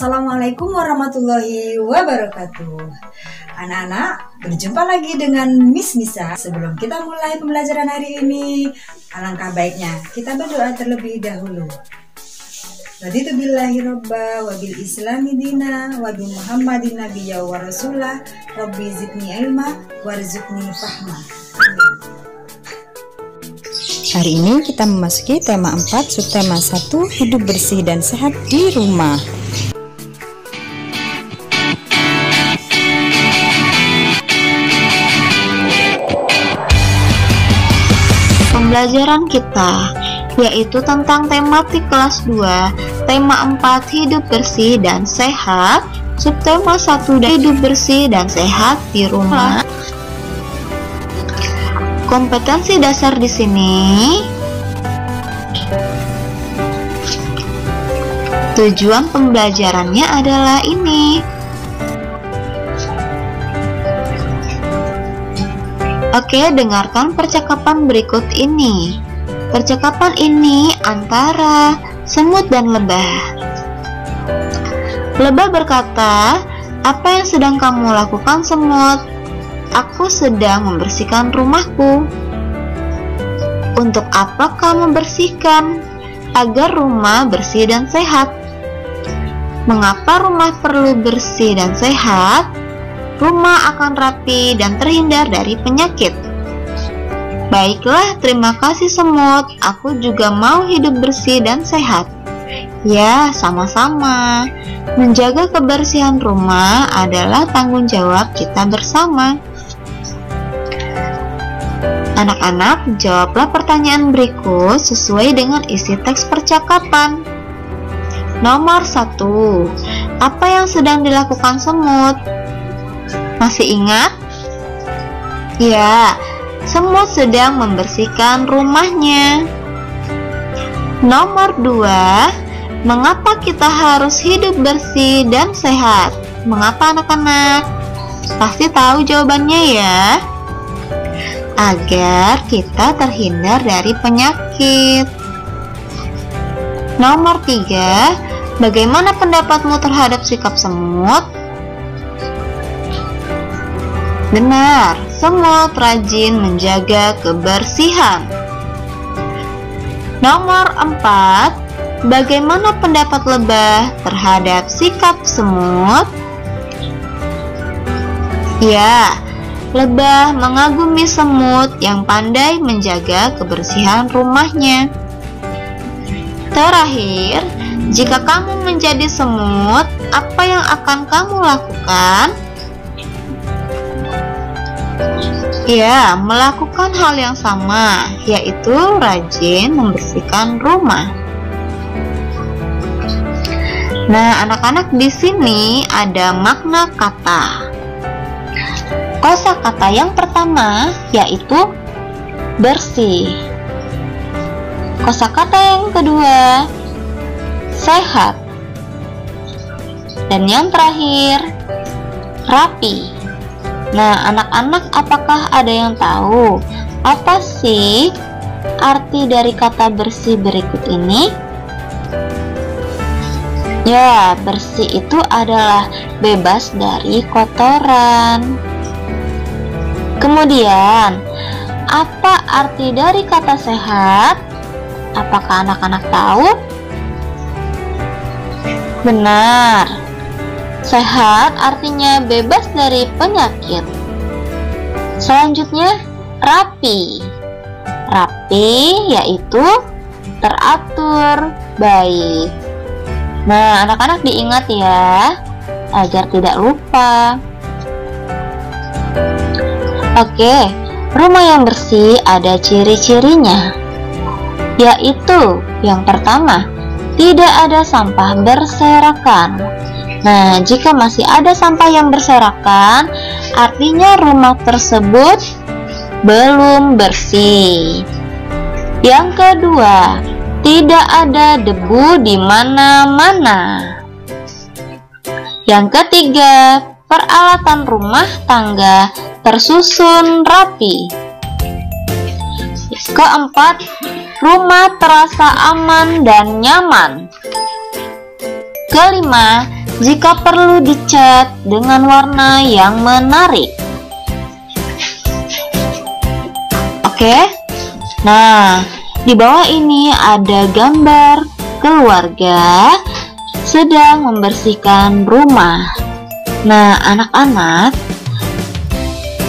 Assalamualaikum warahmatullahi wabarakatuh. Anak-anak, berjumpa lagi dengan Miss Nisa. Sebelum kita mulai pembelajaran hari ini, alangkah baiknya kita berdoa terlebih dahulu. Raditu billahi robba wa bil islami dina wa bi muhammadin nabiyya wa rasulah rabbi zidni ilma warzuqni fahma. Amin. Hari ini kita memasuki tema 4, subtema 1, hidup bersih dan sehat di rumah. Pembelajaran kita yaitu tentang tematik kelas 2, tema 4 hidup bersih dan sehat, subtema 1 hidup bersih dan sehat di rumah. Kompetensi dasar di sini. Tujuan pembelajarannya adalah ini. Oke, dengarkan percakapan berikut ini. Percakapan ini antara semut dan lebah. Lebah berkata, "Apa yang sedang kamu lakukan, semut?" "Aku sedang membersihkan rumahku." "Untuk apa kamu bersihkan?" "Agar rumah bersih dan sehat." "Mengapa rumah perlu bersih dan sehat?" "Rumah akan rapi dan terhindar dari penyakit." "Baiklah, terima kasih semut. Aku juga mau hidup bersih dan sehat." "Ya, sama-sama. Menjaga kebersihan rumah adalah tanggung jawab kita bersama." Anak-anak, jawablah pertanyaan berikut sesuai dengan isi teks percakapan. Nomor 1. Apa yang sedang dilakukan semut? Masih ingat? Ya, semut sedang membersihkan rumahnya. Nomor 2. Mengapa kita harus hidup bersih dan sehat? Mengapa, anak-anak? Pasti tahu jawabannya ya. Agar kita terhindar dari penyakit. Nomor 3. Bagaimana pendapatmu terhadap sikap semut? Benar, semut rajin menjaga kebersihan. Nomor 4. Bagaimana pendapat lebah terhadap sikap semut? Ya, lebah mengagumi semut yang pandai menjaga kebersihan rumahnya. Terakhir, jika kamu menjadi semut, apa yang akan kamu lakukan? Ya, melakukan hal yang sama, yaitu rajin membersihkan rumah. Nah, anak-anak, di sini ada makna kata. Kosakata yang pertama yaitu bersih. Kosakata yang kedua sehat. Dan yang terakhir rapi. Nah, anak-anak, apakah ada yang tahu apa sih arti dari kata bersih berikut ini? Ya, bersih itu adalah bebas dari kotoran. Kemudian, apa arti dari kata sehat? Apakah anak-anak tahu? Benar. Sehat artinya bebas dari penyakit. Selanjutnya, rapi. Rapi yaitu teratur, baik. Nah, anak-anak diingat ya, agar tidak lupa. Oke, rumah yang bersih ada ciri-cirinya, yaitu yang pertama, tidak ada sampah berserakan. Nah, jika masih ada sampah yang berserakan, artinya rumah tersebut belum bersih. Yang kedua, tidak ada debu di mana-mana. Yang ketiga, peralatan rumah tangga tersusun rapi. Keempat, rumah terasa aman dan nyaman. Kelima, jika perlu dicat dengan warna yang menarik. Oke. Nah, di bawah ini ada gambar keluarga sedang membersihkan rumah. Nah, anak-anak,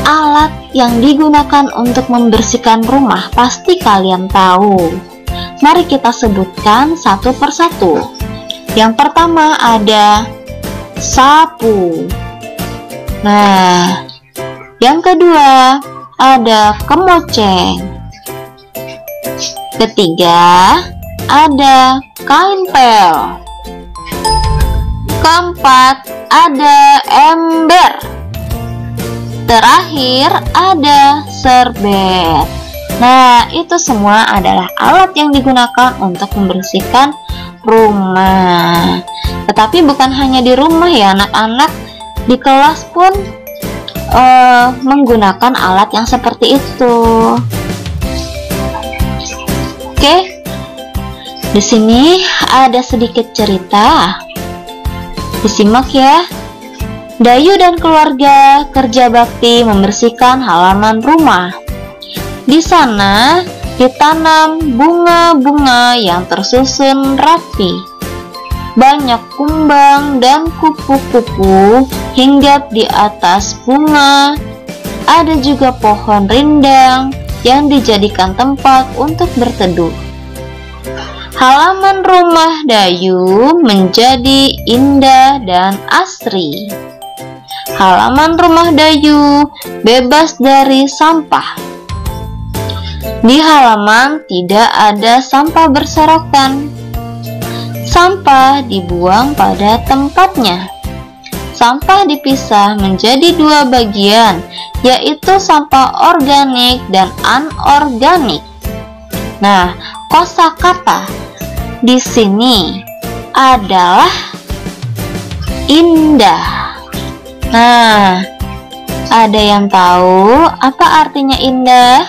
alat yang digunakan untuk membersihkan rumah pasti kalian tahu. Mari kita sebutkan satu persatu. Yang pertama ada sapu. Nah, yang kedua ada kemoceng. Ketiga ada kain pel. Keempat ada ember. Terakhir ada serbet. Nah, itu semua adalah alat yang digunakan untuk membersihkan rumah. Tetapi bukan hanya di rumah ya anak-anak, di kelas pun menggunakan alat yang seperti itu. Oke, di sini ada sedikit cerita. Disimak ya. Dayu dan keluarga kerja bakti membersihkan halaman rumah. Di sana ditanam bunga-bunga yang tersusun rapi. Banyak kumbang dan kupu-kupu hinggap di atas bunga. Ada juga pohon rindang yang dijadikan tempat untuk berteduh. Halaman rumah Dayu menjadi indah dan asri. Halaman rumah Dayu bebas dari sampah. Di halaman tidak ada sampah berserakan. Sampah dibuang pada tempatnya. Sampah dipisah menjadi dua bagian, yaitu sampah organik dan anorganik. Nah, kosakata di sini adalah indah. Nah, ada yang tahu apa artinya indah?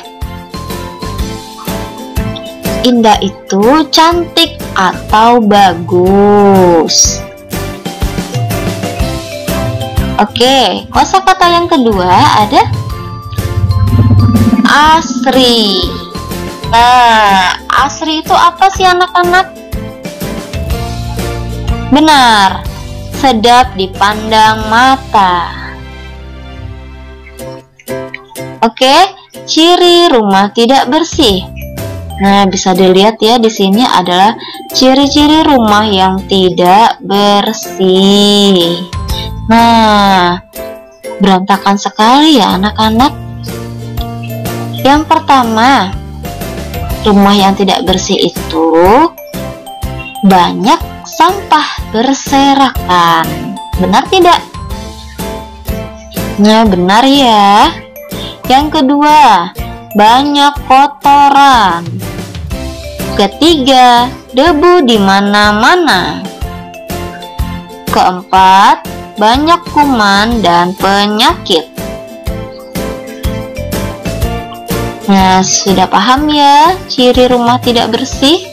Indah itu cantik atau bagus. Oke, kosakata yang kedua ada asri. Nah, asri itu apa sih anak-anak? Benar, sedap dipandang mata. Oke, ciri rumah tidak bersih. Nah, bisa dilihat ya, di sini adalah ciri-ciri rumah yang tidak bersih. Nah, berantakan sekali ya anak-anak. Yang pertama, rumah yang tidak bersih itu banyak sampah berserakan. Benar tidak? Nah, benar ya. Yang kedua, banyak kotoran. Ketiga, debu di mana-mana. Keempat, banyak kuman dan penyakit. Nah, sudah paham ya ciri rumah tidak bersih?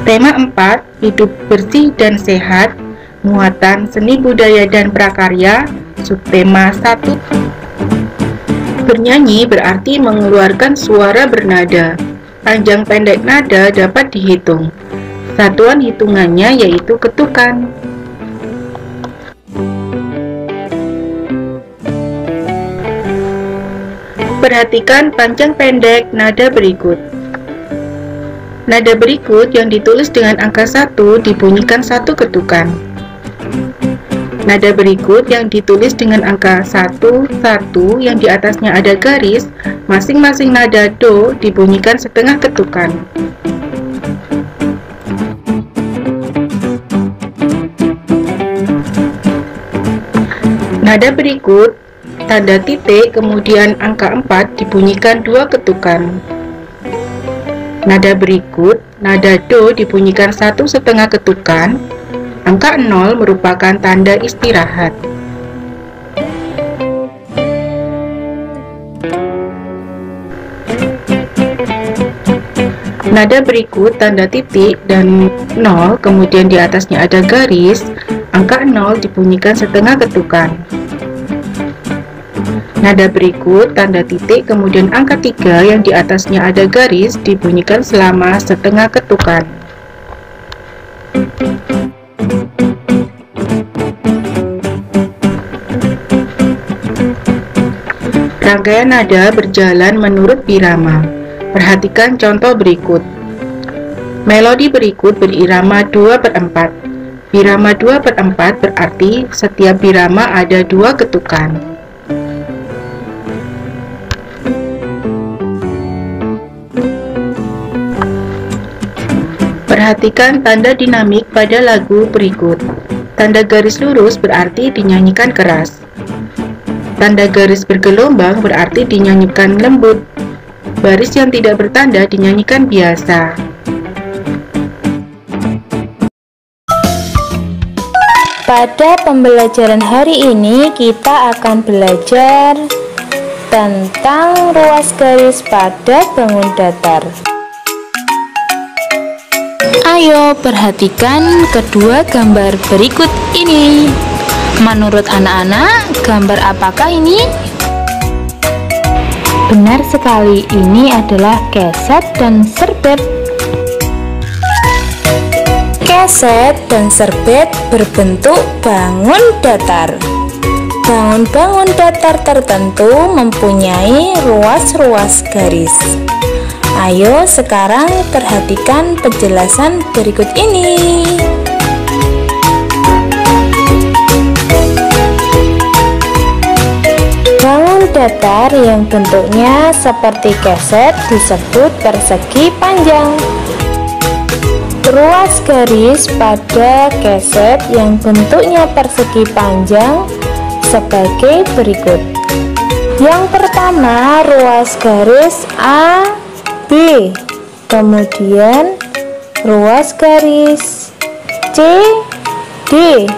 Tema 4, hidup bersih dan sehat, muatan seni budaya dan prakarya, subtema 1. Bernyanyi berarti mengeluarkan suara bernada. Panjang pendek nada dapat dihitung. Satuan hitungannya yaitu ketukan. Perhatikan panjang pendek nada berikut. Nada berikut yang ditulis dengan angka 1 dibunyikan 1 ketukan. Nada berikut yang ditulis dengan angka 1, 1 yang di atasnya ada garis, masing-masing nada do dibunyikan setengah ketukan. Nada berikut, tanda titik kemudian angka 4 dibunyikan 2 ketukan. Nada berikut, nada do dibunyikan 1,5 ketukan. Angka 0 merupakan tanda istirahat. Nada berikut tanda titik dan 0, kemudian di atasnya ada garis, angka 0 dibunyikan setengah ketukan. Nada berikut tanda titik, kemudian angka 3 yang di atasnya ada garis dibunyikan selama setengah ketukan. Rangkaian nada berjalan menurut birama. Perhatikan contoh berikut. Melodi berikut berirama 2/4. Birama 2/4 berarti setiap birama ada 2 ketukan. Perhatikan tanda dinamik pada lagu berikut. Tanda garis lurus berarti dinyanyikan keras. Tanda garis bergelombang berarti dinyanyikan lembut. Baris yang tidak bertanda dinyanyikan biasa. Pada pembelajaran hari ini kita akan belajar tentang ruas garis pada bangun datar. Ayo perhatikan kedua gambar berikut ini. Menurut anak-anak, gambar apakah ini? Benar sekali, ini adalah keset dan serbet. Keset dan serbet berbentuk bangun datar. Bangun-bangun datar tertentu mempunyai ruas-ruas garis. Ayo sekarang perhatikan penjelasan berikut ini. Bangun datar yang bentuknya seperti keset disebut persegi panjang. Ruas garis pada keset yang bentuknya persegi panjang sebagai berikut. Yang pertama, ruas garis A, B, kemudian ruas garis C, D,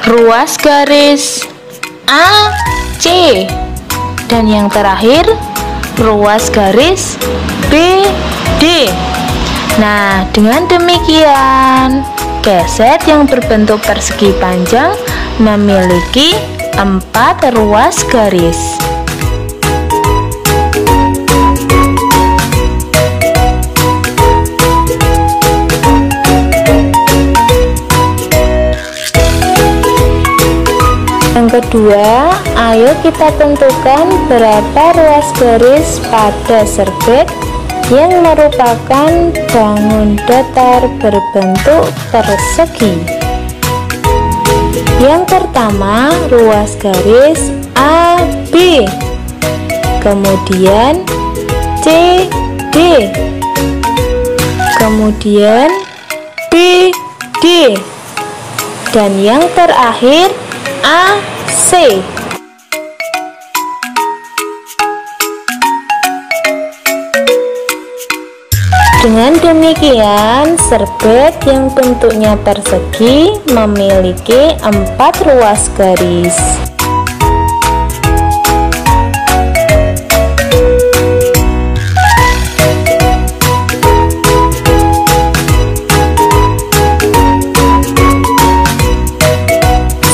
ruas garis A, C, dan yang terakhir ruas garis B, D. Nah, dengan demikian keset yang berbentuk persegi panjang memiliki 4 ruas garis. Yang kedua, ayo kita tentukan berapa ruas garis pada serbet yang merupakan bangun datar berbentuk persegi. Yang pertama, ruas garis AB, kemudian CD, kemudian BD, dan yang terakhir AC. Dengan demikian, serbet yang bentuknya persegi memiliki 4 ruas garis.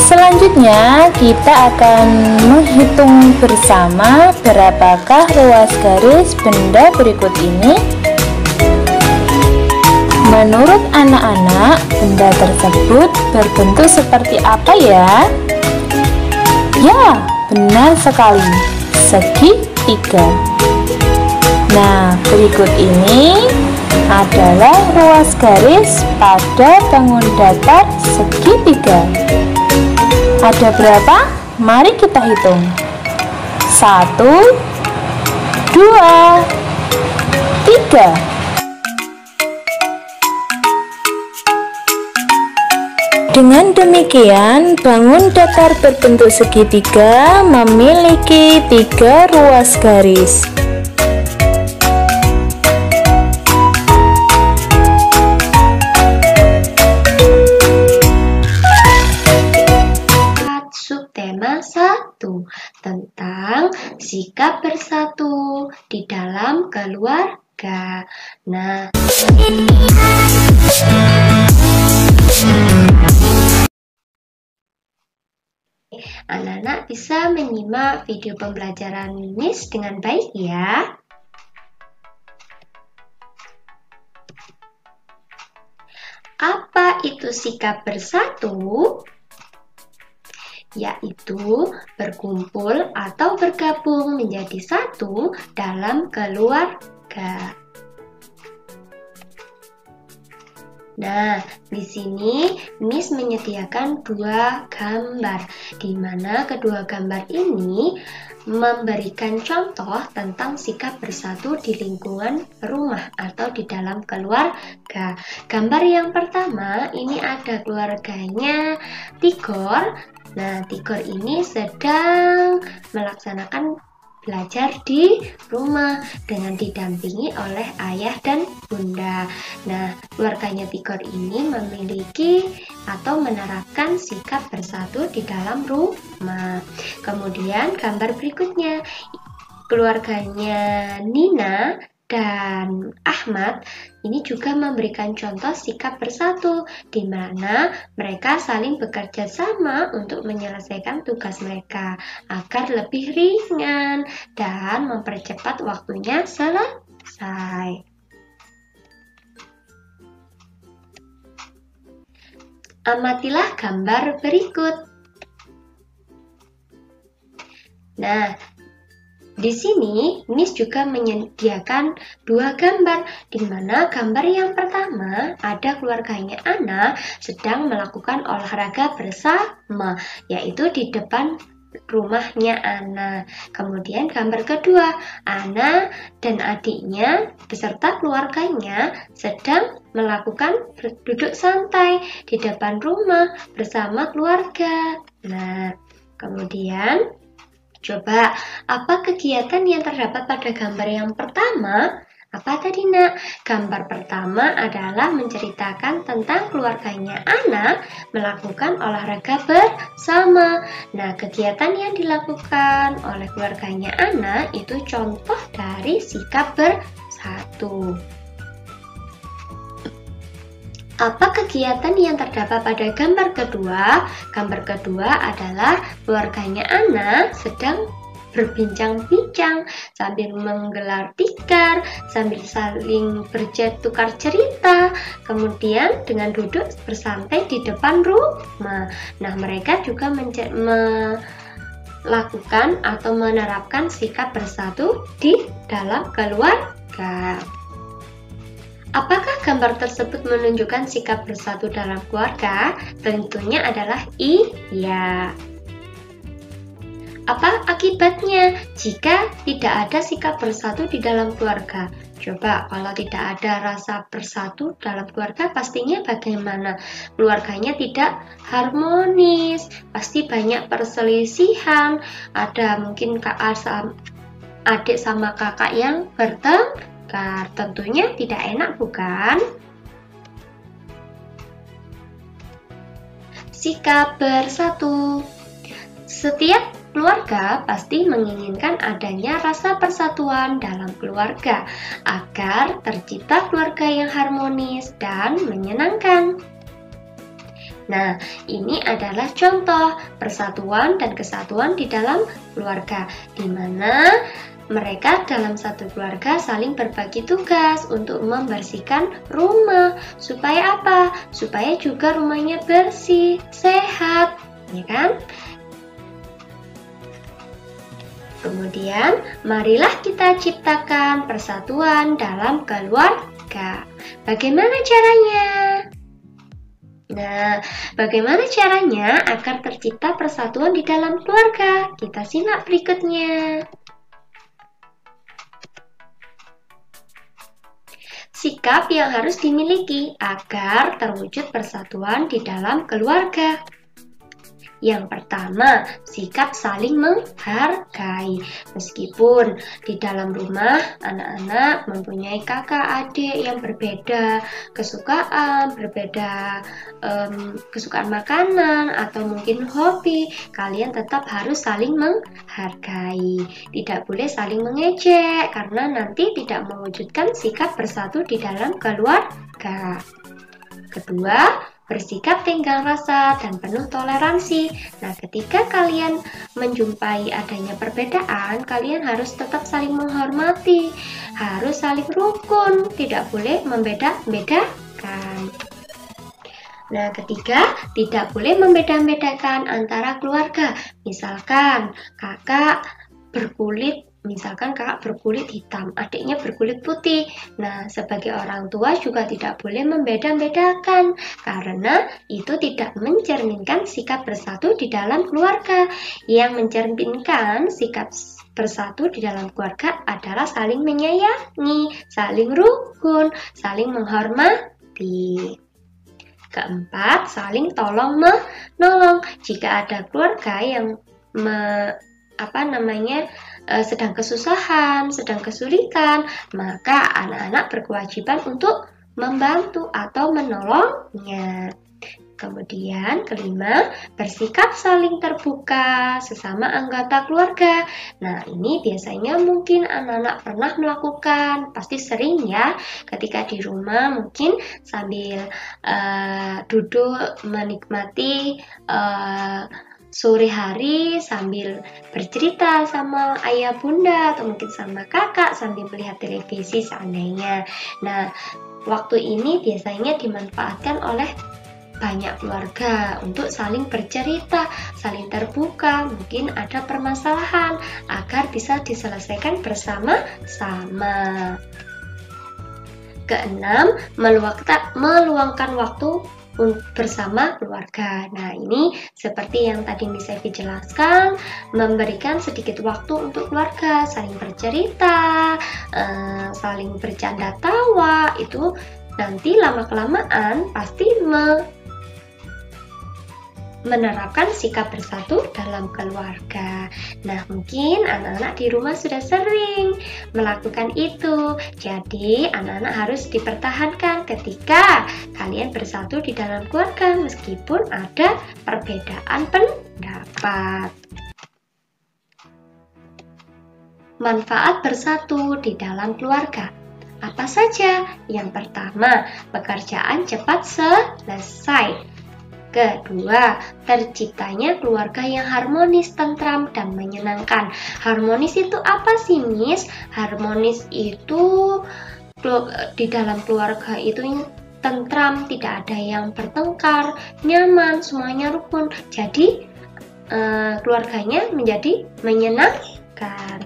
Selanjutnya, kita akan menghitung bersama berapakah ruas garis benda berikut ini. Menurut anak-anak, benda tersebut berbentuk seperti apa ya? Ya, benar sekali, segitiga. Nah, berikut ini adalah ruas garis pada bangun datar segitiga. Ada berapa? Mari kita hitung. 1, 2, 3. Dengan demikian, bangun datar berbentuk segitiga memiliki 3 ruas garis. Subtema 1 tentang sikap bersatu di dalam keluarga. keluarga. Nah, anak-anak bisa menyimak video pembelajaran Miss dengan baik ya. Apa itu sikap bersatu? Yaitu berkumpul atau bergabung menjadi satu dalam keluarga. Nah, di sini Miss menyediakan dua gambar, di mana kedua gambar ini memberikan contoh tentang sikap bersatu di lingkungan rumah atau di dalam keluarga. Gambar yang pertama, ini ada keluarganya Tigor. Nah, Tigor ini sedang melaksanakan belajar di rumah dengan didampingi oleh ayah dan bunda. Nah, keluarganya Tigor ini memiliki atau menerapkan sikap bersatu di dalam rumah. Kemudian gambar berikutnya, keluarganya Nina dan Ahmad ini juga memberikan contoh sikap bersatu, di mana mereka saling bekerja sama untuk menyelesaikan tugas mereka agar lebih ringan dan mempercepat waktunya selesai. Amatilah gambar berikut. Nah, di sini Miss juga menyediakan dua gambar, di mana gambar yang pertama ada keluarganya Ana sedang melakukan olahraga bersama, yaitu di depan rumahnya Ana. Kemudian gambar kedua, Ana dan adiknya beserta keluarganya sedang melakukan duduk santai di depan rumah bersama keluarga. Nah, kemudian coba, apa kegiatan yang terdapat pada gambar yang pertama? Apa tadi nak? Gambar pertama adalah menceritakan tentang keluarganya Ana melakukan olahraga bersama. Nah, kegiatan yang dilakukan oleh keluarganya Ana itu contoh dari sikap bersatu. Apa kegiatan yang terdapat pada gambar kedua? Gambar kedua adalah keluarganya Ana sedang berbincang-bincang sambil menggelar tikar, sambil saling bertukar cerita, kemudian dengan duduk bersantai di depan rumah. Nah, mereka juga melakukan atau menerapkan sikap bersatu di dalam keluarga. Apakah gambar tersebut menunjukkan sikap bersatu dalam keluarga? Tentunya adalah iya. Apa akibatnya jika tidak ada sikap bersatu di dalam keluarga? Coba, kalau tidak ada rasa bersatu dalam keluarga, pastinya bagaimana? Keluarganya tidak harmonis, pasti banyak perselisihan, ada mungkin adik sama kakak yang bertengkar. Tentunya tidak enak, bukan? Sikap bersatu. Setiap keluarga pasti menginginkan adanya rasa persatuan dalam keluarga agar tercipta keluarga yang harmonis dan menyenangkan. Nah, ini adalah contoh persatuan dan kesatuan di dalam keluarga, di mana mereka dalam satu keluarga saling berbagi tugas untuk membersihkan rumah. Supaya apa? Supaya juga rumahnya bersih, sehat, ya kan? Kemudian, marilah kita ciptakan persatuan dalam keluarga. Bagaimana caranya? Nah, bagaimana caranya agar tercipta persatuan di dalam keluarga? Kita simak berikutnya. Sikap yang harus dimiliki agar terwujud persatuan di dalam keluarga. Yang pertama, sikap saling menghargai. Meskipun di dalam rumah anak-anak mempunyai kakak adik yang berbeda kesukaan, berbeda kesukaan makanan atau mungkin hobi, kalian tetap harus saling menghargai. Tidak boleh saling mengejek karena nanti tidak mewujudkan sikap bersatu di dalam keluarga. Kedua, bersikap tenggang rasa dan penuh toleransi. Nah, ketika kalian menjumpai adanya perbedaan, kalian harus tetap saling menghormati, harus saling rukun, tidak boleh membeda-bedakan. Nah, ketiga, tidak boleh membeda-bedakan antara keluarga. Misalkan kakak berkulit hitam, adiknya berkulit putih. Nah, sebagai orang tua juga tidak boleh membeda-bedakan karena itu tidak mencerminkan sikap bersatu di dalam keluarga. Yang mencerminkan sikap bersatu di dalam keluarga adalah saling menyayangi, saling rukun, saling menghormati. Keempat, saling tolong-menolong. Jika ada keluarga yang sedang kesusahan, sedang kesulitan, maka anak-anak berkewajiban untuk membantu atau menolongnya. Kemudian kelima, bersikap saling terbuka sesama anggota keluarga. Nah, ini biasanya mungkin anak-anak pernah melakukan, pasti sering ya, ketika di rumah mungkin sambil duduk menikmati sore hari sambil bercerita sama ayah bunda atau mungkin sama kakak sambil melihat televisi seandainya. Nah, waktu ini biasanya dimanfaatkan oleh banyak keluarga untuk saling bercerita, saling terbuka, mungkin ada permasalahan agar bisa diselesaikan bersama-sama. Keenam, meluangkan waktu bersama keluarga. Nah, ini seperti yang tadi Miss Evi jelaskan, memberikan sedikit waktu untuk keluarga, saling bercerita, saling bercanda tawa, itu nanti lama-kelamaan pasti menerapkan sikap bersatu dalam keluarga. Nah, mungkin anak-anak di rumah sudah sering melakukan itu. Jadi, anak-anak harus dipertahankan ketika kalian bersatu di dalam keluarga meskipun ada perbedaan pendapat. Manfaat bersatu di dalam keluarga apa saja? Yang pertama, pekerjaan cepat selesai. Kedua, terciptanya keluarga yang harmonis, tentram, dan menyenangkan. Harmonis itu apa sih, Miss? Harmonis itu di dalam keluarga itu tentram, tidak ada yang bertengkar, nyaman, semuanya rukun. Jadi, keluarganya menjadi menyenangkan.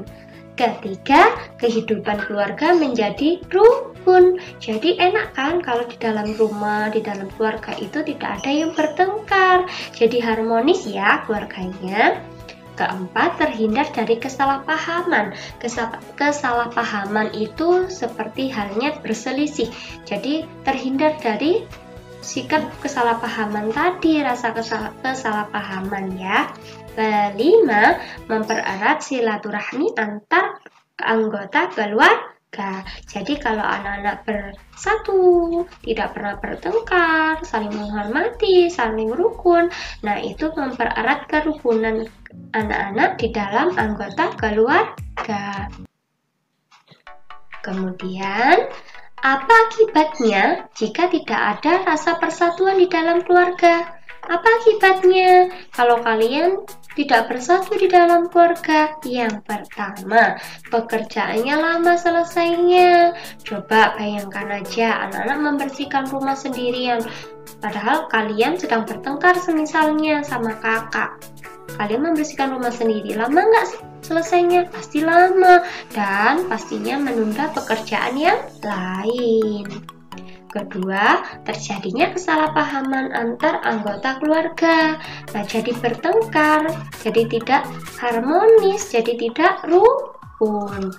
Ketiga, kehidupan keluarga menjadi rukun. Jadi enak kan kalau di dalam rumah, di dalam keluarga itu tidak ada yang bertengkar. Jadi harmonis ya keluarganya. Keempat, terhindar dari kesalahpahaman. Kesalahpahaman itu seperti halnya berselisih. Jadi terhindar dari sikap kesalahpahaman tadi, rasa kesalahpahaman ya. Kelima, mempererat silaturahmi antar anggota keluarga. Jadi kalau anak-anak bersatu, tidak pernah bertengkar, saling menghormati, saling rukun, nah itu mempererat kerukunan anak-anak di dalam anggota keluarga. Kemudian, apa akibatnya jika tidak ada rasa persatuan di dalam keluarga? Apa akibatnya kalau kalian tidak bersatu di dalam keluarga? Yang pertama, pekerjaannya lama selesainya. Coba bayangkan aja anak-anak membersihkan rumah sendirian, padahal kalian sedang bertengkar semisalnya sama kakak. Kalian membersihkan rumah sendiri, lama nggak selesainya? Pasti lama, dan pastinya menunda pekerjaan yang lain. Kedua, terjadinya kesalahpahaman antar anggota keluarga. Nah, jadi bertengkar, jadi tidak harmonis, jadi tidak rukun.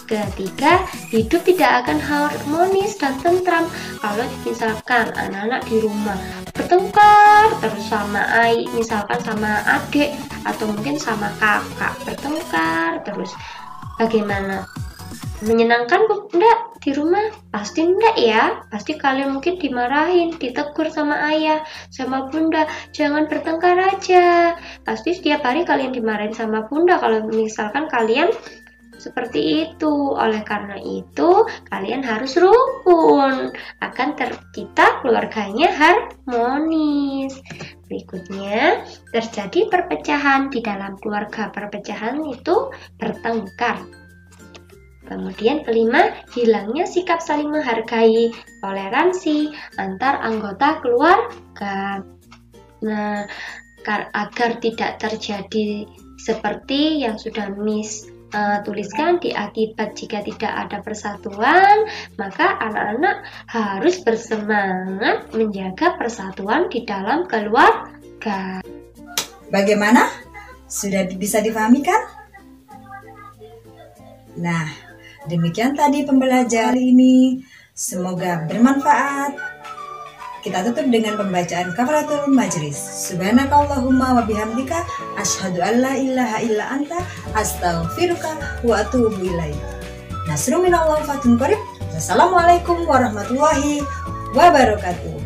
Ketiga, hidup tidak akan harmonis dan tentram kalau misalkan anak-anak di rumah bertengkar terus sama misalkan sama adik atau mungkin sama kakak bertengkar terus. Bagaimana? Menyenangkan enggak di rumah? Pasti enggak ya. Pasti kalian mungkin dimarahin, ditegur sama ayah, sama bunda, jangan bertengkar aja. Pasti setiap hari kalian dimarahin sama bunda kalau misalkan kalian seperti itu. Oleh karena itu, kalian harus rukun akan tercipta keluarganya harmonis. Berikutnya, terjadi perpecahan di dalam keluarga. Perpecahan itu bertengkar. Kemudian kelima, hilangnya sikap saling menghargai, toleransi antar anggota keluarga. Nah, agar tidak terjadi seperti yang sudah Miss tuliskan di akibat jika tidak ada persatuan, maka anak-anak harus bersemangat menjaga persatuan di dalam keluarga. Bagaimana? Sudah bisa dipahami kan? Nah, demikian tadi pembelajaran ini. Semoga bermanfaat. Kita tutup dengan pembacaan kafaratul majlis. Subhanakallahumma wa bihamdika asyhadu an la ilaha illa anta astaghfiruka wa atubu ilaik. Nasrun minallah wa fatun qarib. Wassalamualaikum warahmatullahi wabarakatuh.